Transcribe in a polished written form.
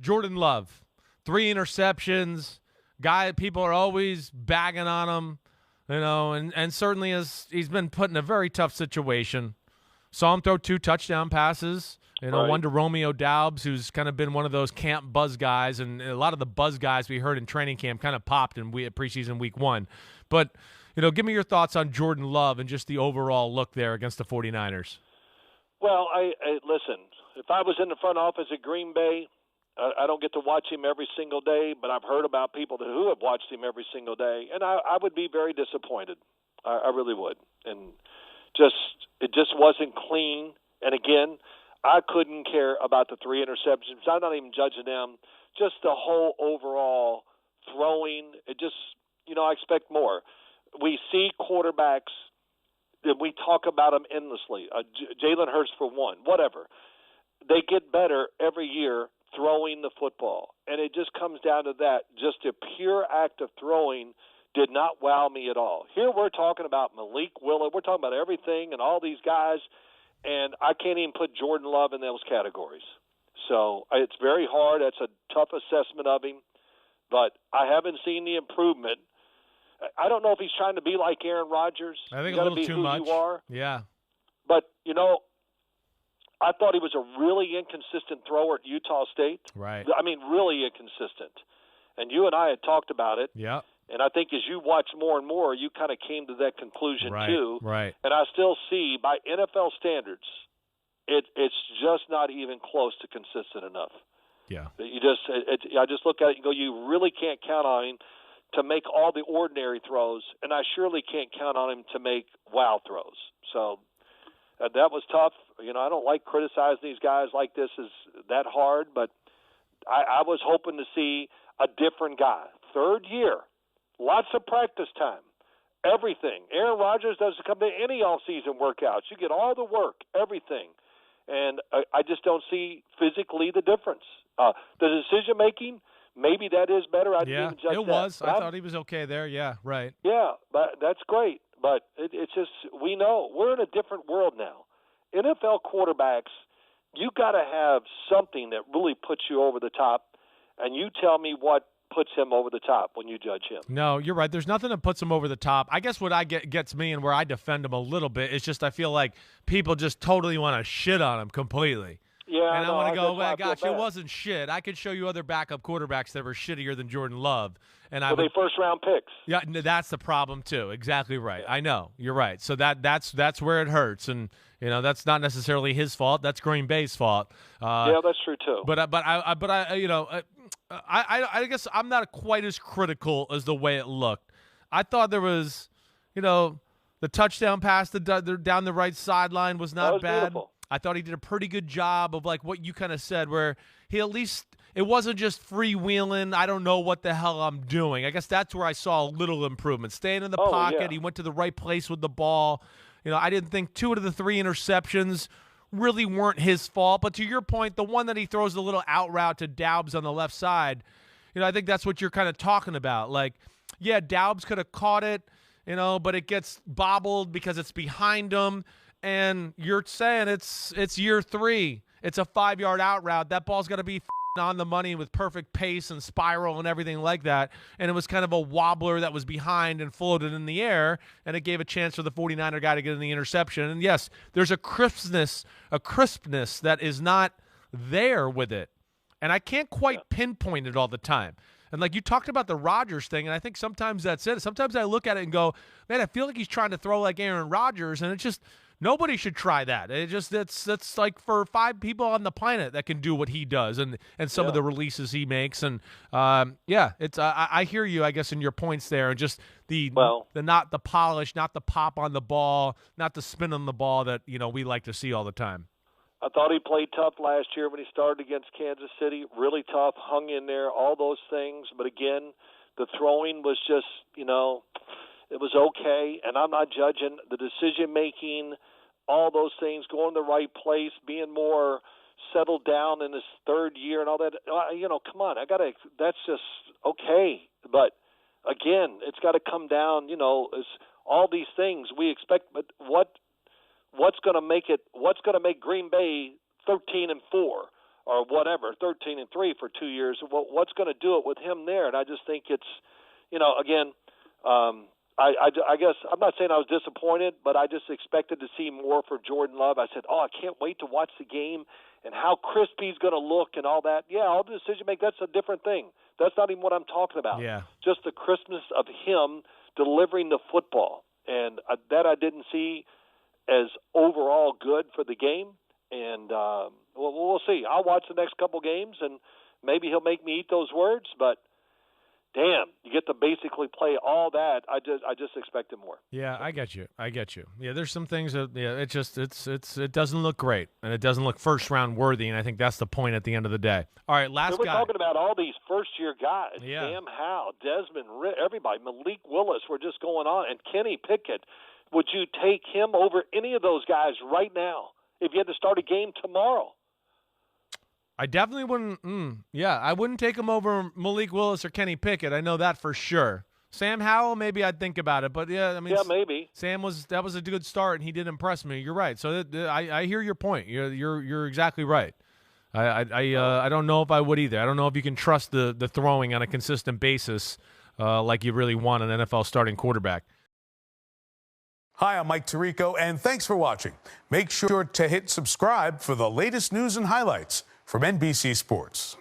Jordan Love, 3 interceptions. People are always bagging on him, and certainly he's been put in a very tough situation. Saw him throw 2 touchdown passes, Right. one to Romeo Doubs, who's kind of been one of those camp buzz guys, and a lot of the buzz guys we heard in training camp kind of popped in preseason week 1. But, give me your thoughts on Jordan Love and just the overall look there against the 49ers. Well, I listen, if I was in the front office at Green Bay, I don't get to watch him every single day, but I've heard about people who have watched him every single day, and I would be very disappointed. I really would. And it just wasn't clean. And again, I couldn't care about the 3 interceptions. I'm not even judging them. Just the whole overall throwing. It just, I expect more. We see quarterbacks, and we talk about them endlessly. Jalen Hurts for one, whatever. They get better every year throwing the football. And it just comes down to that. Just a pure act of throwing did not wow me at all. Here we're talking about Malik Willis. We're talking about everything and all these guys, and I can't even put Jordan Love in those categories. So it's very hard. That's a tough assessment of him, but I haven't seen the improvement. I don't know if he's trying to be like Aaron Rodgers. I think you a little be too who much. You are. Yeah. But, I thought he was a really inconsistent thrower at Utah State. Right. I mean, really inconsistent. And you and I had talked about it. Yeah. And I think as you watch more and more, you kind of came to that conclusion too. Right. And I still see, by NFL standards, it's just not even close to consistent enough. Yeah. I just look at it and go, you really can't count on him to make all the ordinary throws, and I surely can't count on him to make wow throws. So that was tough. I don't like criticizing these guys like this is that hard, but I was hoping to see a different guy. 3rd year, lots of practice time, everything. Aaron Rodgers doesn't come to any off-season workouts. You get all the work, everything. And I just don't see physically the difference. The decision-making, maybe that is better. I didn't even judge it was. I thought he was okay there. Yeah, right. Yeah, but that's great. But it's just, we know we're in a different world now. NFL quarterbacks, you got to have something that really puts you over the top, and you tell me what puts him over the top when you judge him. No, you're right. There's nothing that puts him over the top. I guess what gets me and where I defend him a little bit is just I feel like people just totally want to shit on him completely. Yeah, and I want to go, well, gosh, it wasn't shit. I could show you other backup quarterbacks that were shittier than Jordan Love. And they first-round picks. Yeah, that's the problem too. Exactly right. Yeah. I know. You're right. So that's where it hurts, and that's not necessarily his fault. That's Green Bay's fault. Yeah, that's true too. But I guess I'm not quite as critical as the way it looked. I thought there was, the touchdown pass down the right sideline was not bad. Beautiful. I thought he did a pretty good job of like what you kind of said, where he at least it wasn't just freewheeling. I don't know what the hell I'm doing. I guess that's where I saw a little improvement. Staying in the pocket, yeah. He went to the right place with the ball. I didn't think 2 out of the 3 interceptions really weren't his fault. But to your point, the one that he throws the little out route to Doubs on the left side, I think that's what you're kind of talking about. Like, yeah, Doubs could have caught it, but it gets bobbled because it's behind him. And you're saying it's year 3. It's a 5-yard out route. That ball's got to be on the money with perfect pace and spiral and everything like that. And it was kind of a wobbler that was behind and floated in the air, and it gave a chance for the 49er guy to get in the interception. And yes, there's a crispness that is not there with it. And I can't quite pinpoint it all the time. And like you talked about the Rodgers thing, and I think sometimes that's it. Sometimes I look at it and go, man, I feel like he's trying to throw like Aaron Rodgers, and it's just nobody should try that. That's like for 5 people on the planet that can do what he does, and some of the releases he makes. And it's I hear you, I guess, in your points there, and just the not the polish, not the pop on the ball, not the spin on the ball that we like to see all the time. I thought he played tough last year when he started against Kansas City. Really tough, hung in there, all those things. But again, the throwing was just, it was okay. And I'm not judging the decision-making, all those things, going the right place, being more settled down in his 3rd year and all that. Come on, that's just okay. But again, it's got to come down, as all these things we expect. But what's going to make Green Bay 13-4, or or whatever, 13-3 for 2 years. What's going to do it with him there? And I just think it's, again, I guess I'm not saying I was disappointed, but I just expected to see more for Jordan Love. I said, I can't wait to watch the game and how crisp he's going to look and all that. Yeah, all the decision make, that's a different thing. That's not even what I'm talking about. Yeah. Just the crispness of him delivering the football. And that I didn't see as overall good for the game. And we'll see. I'll watch the next couple games, and maybe he'll make me eat those words, but damn, you get to basically play all that. I just expected more. Yeah, I get you. Yeah, there's some things that it doesn't look great, and it doesn't look first round worthy, and I think that's the point at the end of the day. All right, last we're guy. We're talking about all these first year guys. Yeah. Sam Howell, Desmond, everybody, Malik Willis. We're just going on, and Kenny Pickett. Would you take him over any of those guys right now if you had to start a game tomorrow? I definitely wouldn't. I wouldn't take him over Malik Willis or Kenny Pickett. I know that for sure. Sam Howell, maybe I'd think about it, but yeah, maybe. That was a good start, and he did impress me. You're right. So I hear your point. You're exactly right. I don't know if I would either. I don't know if you can trust the throwing on a consistent basis like you really want an NFL starting quarterback. Hi, I'm Mike Tirico, and thanks for watching. Make sure to hit subscribe for the latest news and highlights from NBC Sports.